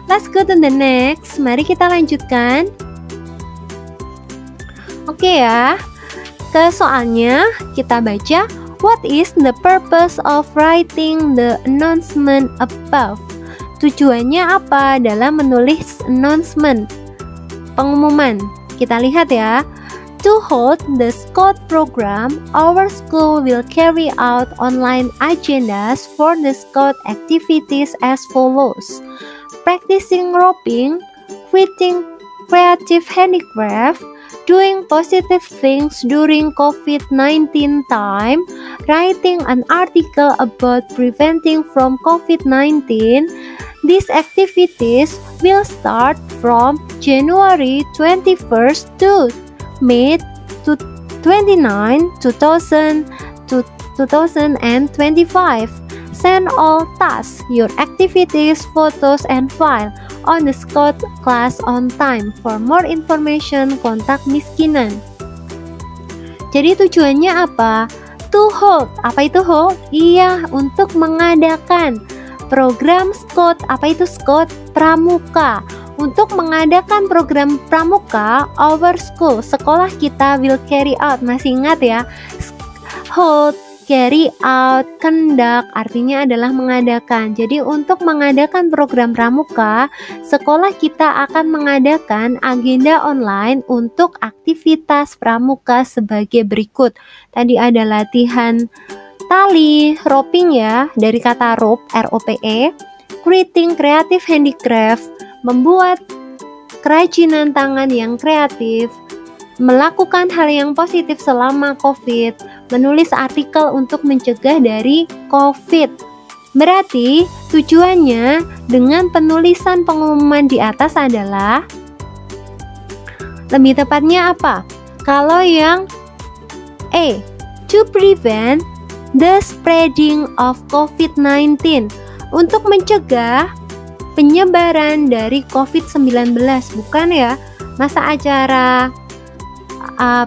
A: Let's go to the next. Mari kita lanjutkan. Oke ya. ke soalnya, kita baca, what is the purpose of writing the announcement above? Tujuannya apa dalam menulis announcement, pengumuman? Kita lihat ya. To hold the Scout program, our school will carry out online agendas for the Scout activities as follows. Practicing roping, creating creative handicraft, doing positive things during COVID-19 time, writing an article about preventing from COVID-19. These activities will start from January 21st to May 29, 2025. Send all tasks, your activities, photos, and file on the Scout class on time. For more information, kontak Miss Kinan. Jadi tujuannya apa? To hold. Apa itu hold? Iya, untuk mengadakan program Scout. Apa itu Scout? Pramuka. Untuk mengadakan program pramuka, our school, sekolah kita will carry out. Masih ingat ya? Hold, carry out, conduct artinya adalah mengadakan. Jadi untuk mengadakan program pramuka, sekolah kita akan mengadakan agenda online untuk aktivitas pramuka sebagai berikut. Tadi ada latihan tali, roping ya, dari kata rope, R-O-P-E, creating creative handicraft, membuat kerajinan tangan yang kreatif, melakukan hal yang positif selama COVID, menulis artikel untuk mencegah dari COVID. Berarti tujuannya dengan penulisan pengumuman di atas adalah, lebih tepatnya apa? Kalau yang A, to prevent the spreading of COVID-19, untuk mencegah penyebaran dari COVID-19, bukan ya? Masa acara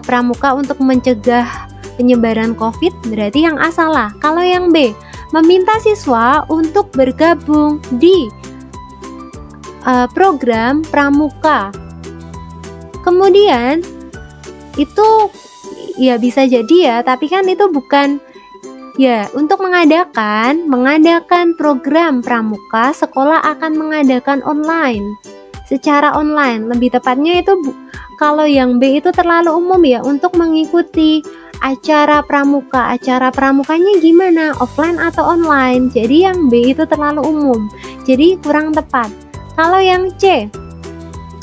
A: pramuka untuk mencegah penyebaran COVID, berarti yang A salah. Kalau yang B, meminta siswa untuk bergabung di program pramuka. Kemudian itu ya bisa jadi ya, tapi kan itu bukan ya, untuk mengadakan program pramuka, sekolah akan mengadakan online, secara online. Lebih tepatnya itu kalau yang B itu terlalu umum ya, untuk mengikuti acara pramuka. Acara pramukanya gimana? Offline atau online? Jadi yang B itu terlalu umum, jadi kurang tepat. Kalau yang C,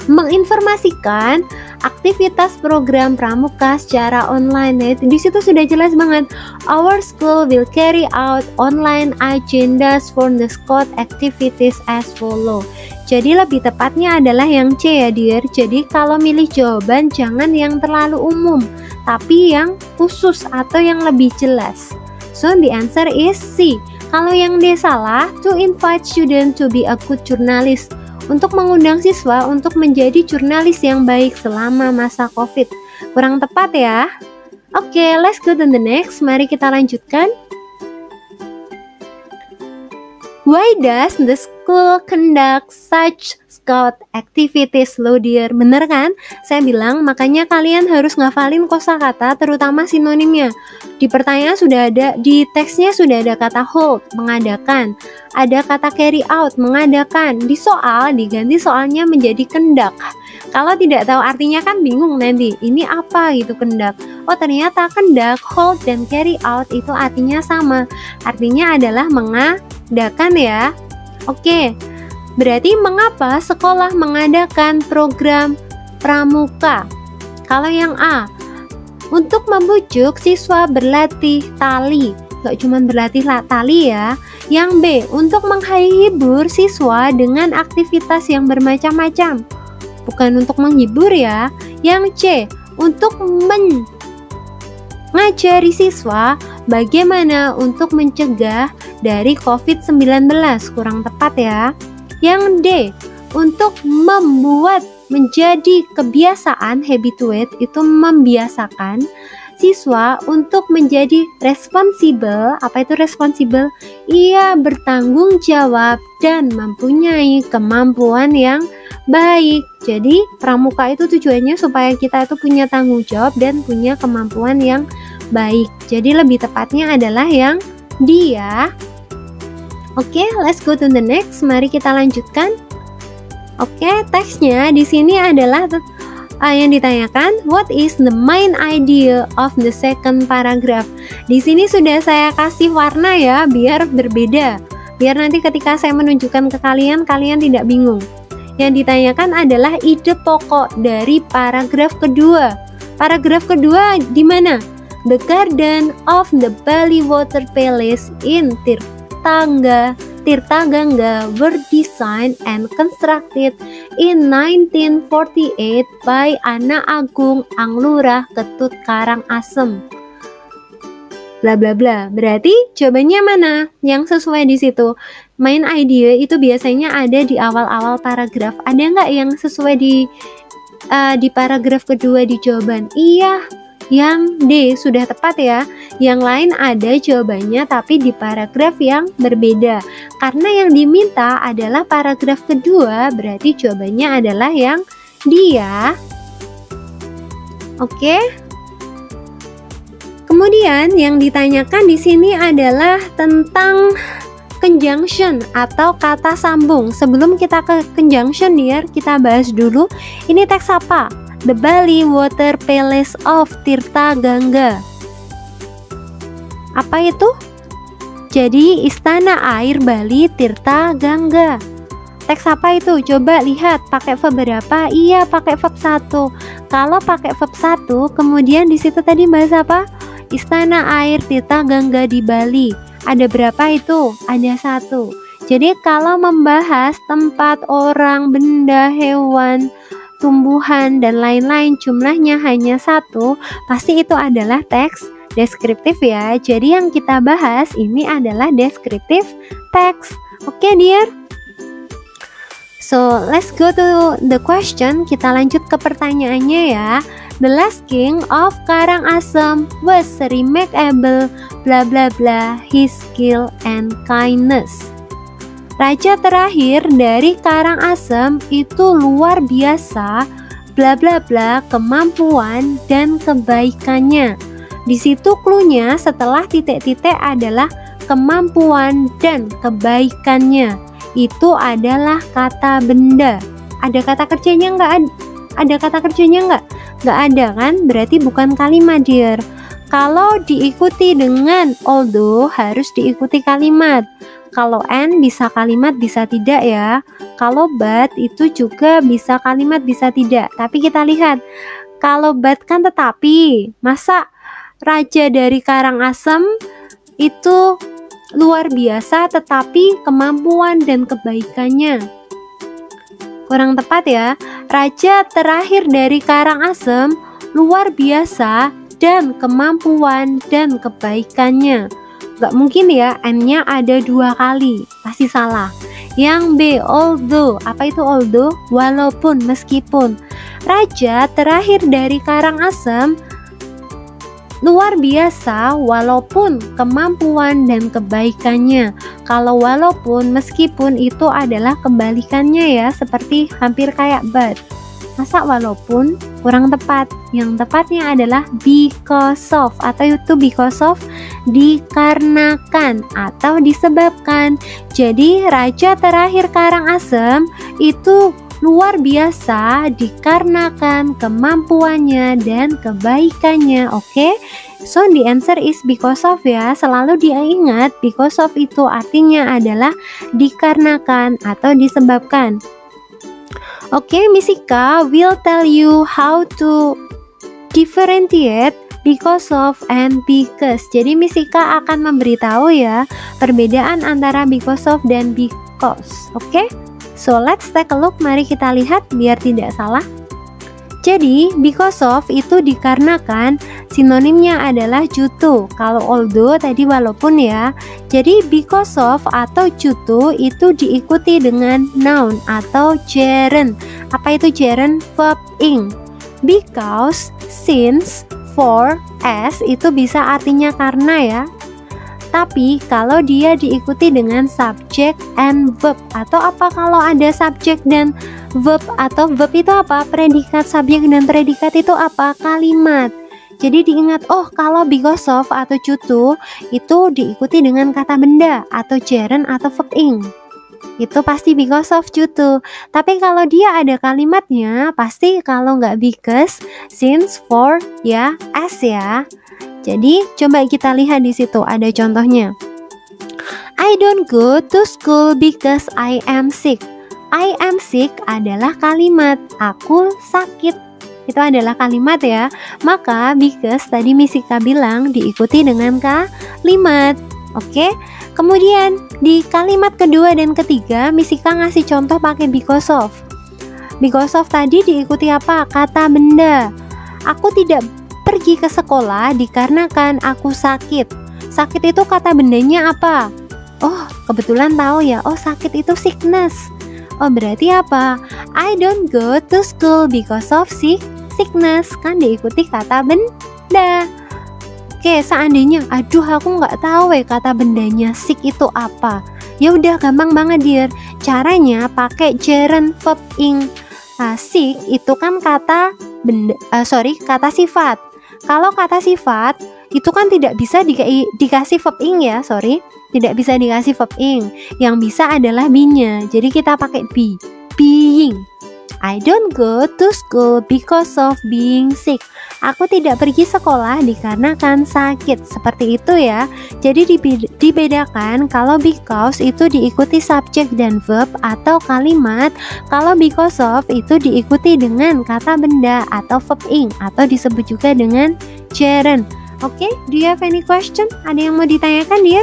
A: menginformasikan aktivitas program pramuka secara online. Nah, di situ sudah jelas banget. Our school will carry out online agendas for the Scout activities as follow. Jadi lebih tepatnya adalah yang C ya, dear. Jadi kalau milih jawaban jangan yang terlalu umum, tapi yang khusus atau yang lebih jelas. So the answer is C. Kalau yang D salah, to invite student to be a good journalist, untuk mengundang siswa untuk menjadi jurnalis yang baik selama masa COVID. Kurang tepat ya. Oke, let's go to the next. Mari kita lanjutkan. Why does the school conduct such Scout activities, lo dear? Bener kan? Saya bilang makanya kalian harus ngafalin kosakata, terutama sinonimnya. Di pertanyaan sudah ada, di teksnya sudah ada kata hold, mengadakan. Ada kata carry out, mengadakan. Di soal diganti soalnya menjadi conduct. Kalau tidak tahu artinya kan bingung nanti. Ini apa gitu conduct? Oh ternyata conduct, hold, dan carry out itu artinya sama. Artinya adalah mengadakan ya. Oke. Berarti mengapa sekolah mengadakan program pramuka? Kalau yang A, untuk membujuk siswa berlatih tali. Gak cuma berlatih tali ya. Yang B, untuk menghibur siswa dengan aktivitas yang bermacam-macam. Bukan untuk menghibur ya. Yang C, untuk mengajari siswa bagaimana untuk mencegah dari COVID-19. Kurang tepat ya. Yang D, untuk membuat menjadi kebiasaan, habituate itu membiasakan siswa untuk menjadi responsible. Apa itu responsible? Ia bertanggung jawab dan mempunyai kemampuan yang baik. Jadi pramuka itu tujuannya supaya kita itu punya tanggung jawab dan punya kemampuan yang baik. Jadi lebih tepatnya adalah yang dia. Oke, let's go to the next. Mari kita lanjutkan. Oke, teksnya di sini adalah yang ditanyakan, what is the main idea of the second paragraph? Di sini sudah saya kasih warna ya, biar berbeda. Biar nanti ketika saya menunjukkan ke kalian, kalian tidak bingung. Yang ditanyakan adalah ide pokok dari paragraf kedua. Paragraf kedua di mana? The garden of the Bali Water Palace in Tirtagangga were designed and constructed in 1948 by Ana Agung Anglurah Ketut Karangasem. Bla bla bla. Berarti jawabannya mana yang sesuai di situ? Main idea itu biasanya ada di awal-awal paragraf. Ada nggak yang sesuai di paragraf kedua di jawaban? Iya, yang D sudah tepat ya. Yang lain ada jawabannya tapi di paragraf yang berbeda. Karena yang diminta adalah paragraf kedua, berarti jawabannya adalah yang dia. Oke. Kemudian yang ditanyakan di sini adalah tentang conjunction atau kata sambung. Sebelum kita ke conjunction dear, kita bahas dulu ini teks apa? The Bali Water Palace of Tirtagangga. Apa itu? Jadi istana air Bali Tirtagangga. Teks apa itu? Coba lihat, pakai verb berapa? Iya, pakai verb 1. Kalau pakai verb 1, kemudian di situ tadi bahas apa? Istana air Tirtagangga di Bali. Ada berapa itu? Ada 1. Jadi kalau membahas tempat orang, benda, hewan, tumbuhan, dan lain-lain jumlahnya hanya 1, pasti itu adalah teks deskriptif ya. Jadi yang kita bahas ini adalah deskriptif teks. Oke dear. So let's go to the question. Kita lanjut ke pertanyaannya ya. The last king of Karangasem was remarkable bla bla bla his skill and kindness. Raja terakhir dari Karangasem itu luar biasa bla bla bla kemampuan dan kebaikannya. Di situ cluenya setelah titik-titik adalah kemampuan dan kebaikannya. Itu adalah kata benda. Ada kata kerjanya nggak? Ada kata kerjanya nggak? Nggak ada kan? Berarti bukan kalimat dear. Kalau diikuti dengan although harus diikuti kalimat. Kalau and bisa kalimat bisa tidak ya. Kalau but itu juga bisa kalimat bisa tidak. Tapi kita lihat, kalau but kan tetapi. Masa raja dari Karangasem itu luar biasa tetapi kemampuan dan kebaikannya kurang tepat ya. Raja terakhir dari Karangasem luar biasa dan kemampuan dan kebaikannya. Gak mungkin ya N-nya ada 2 kali, pasti salah. Yang B, although. Apa itu although? Walaupun, meskipun. Raja terakhir dari Karangasem luar biasa walaupun kemampuan dan kebaikannya. Kalau walaupun, meskipun itu adalah kebalikannya ya, seperti hampir kayak but. Masa walaupun? Kurang tepat. Yang tepatnya adalah because of, atau itu because of dikarenakan atau disebabkan. Jadi raja terakhir Karangasem itu luar biasa dikarenakan kemampuannya dan kebaikannya. Oke, so the answer is because of ya. Selalu diingat because of itu artinya adalah dikarenakan atau disebabkan. Oke, Miss Ika will tell you how to differentiate because of and because. Jadi Miss Ika akan memberitahu ya perbedaan antara because of dan because. Oke? So let's take a look, mari kita lihat biar tidak salah. Jadi because of itu dikarenakan, sinonimnya adalah due to. Kalau although tadi walaupun ya. Jadi because of atau due to itu diikuti dengan noun atau gerund. Apa itu gerund? Verb ing. Because, since, for, as itu bisa artinya karena ya. Tapi kalau dia diikuti dengan subject and verb, atau apa kalau ada subject dan verb itu apa? Predikat, subjek, dan predikat itu apa? Kalimat. Jadi diingat, oh kalau because of atau due to itu diikuti dengan kata benda atau gerund atau verb ing. Itu pasti because of, due to. Tapi kalau dia ada kalimatnya, pasti kalau nggak because, since, for, ya, as ya. Jadi coba kita lihat di situ ada contohnya. I don't go to school because I am sick. I am sick adalah kalimat, aku sakit. Itu adalah kalimat ya. Maka because tadi Miss Ika bilang diikuti dengan kalimat. Oke. Kemudian di kalimat kedua dan ketiga Miss Ika ngasih contoh pakai because of. Because of tadi diikuti apa? Kata benda. Aku tidak pergi ke sekolah dikarenakan aku sakit. Sakit itu kata bendanya apa? Oh, kebetulan tahu ya. Oh, sakit itu sickness. Oh, berarti apa? I don't go to school because of sickness. Kan diikuti kata benda. Oke, seandainya aduh aku nggak tahu ya kata bendanya sick itu apa. Ya udah gampang banget dear. Caranya pakai gerund verb ing. Sick itu kan kata benda, kata sifat. Kalau kata sifat itu kan tidak bisa dikasih verb ing ya, tidak bisa dikasih verb ing. Yang bisa adalah be-nya. Jadi kita pakai be, being. I don't go to school because of being sick. Aku tidak pergi sekolah dikarenakan sakit. Seperti itu ya. Jadi dibedakan kalau because itu diikuti subjek dan verb atau kalimat. Kalau because of itu diikuti dengan kata benda atau verb ing atau disebut juga dengan gerund. Oke, do you have any question? Ada yang mau ditanyakan, dear?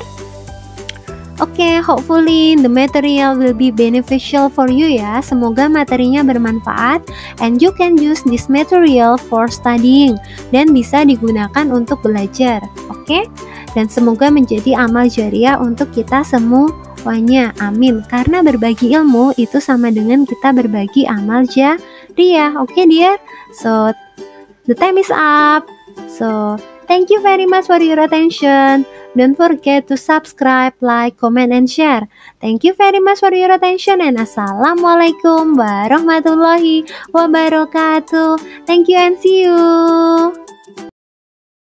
A: Oke, hopefully the material will be beneficial for you ya. Semoga materinya bermanfaat and you can use this material for studying dan bisa digunakan untuk belajar. Oke? Dan semoga menjadi amal jariah untuk kita semuanya. Amin. Karena berbagi ilmu itu sama dengan kita berbagi amal jariah. Oke, dear? So, the time is up. So, thank you very much for your attention. Don't forget to subscribe, like, comment, and share. Thank you very much for your attention and Assalamualaikum warahmatullahi wabarakatuh. Thank you and see you.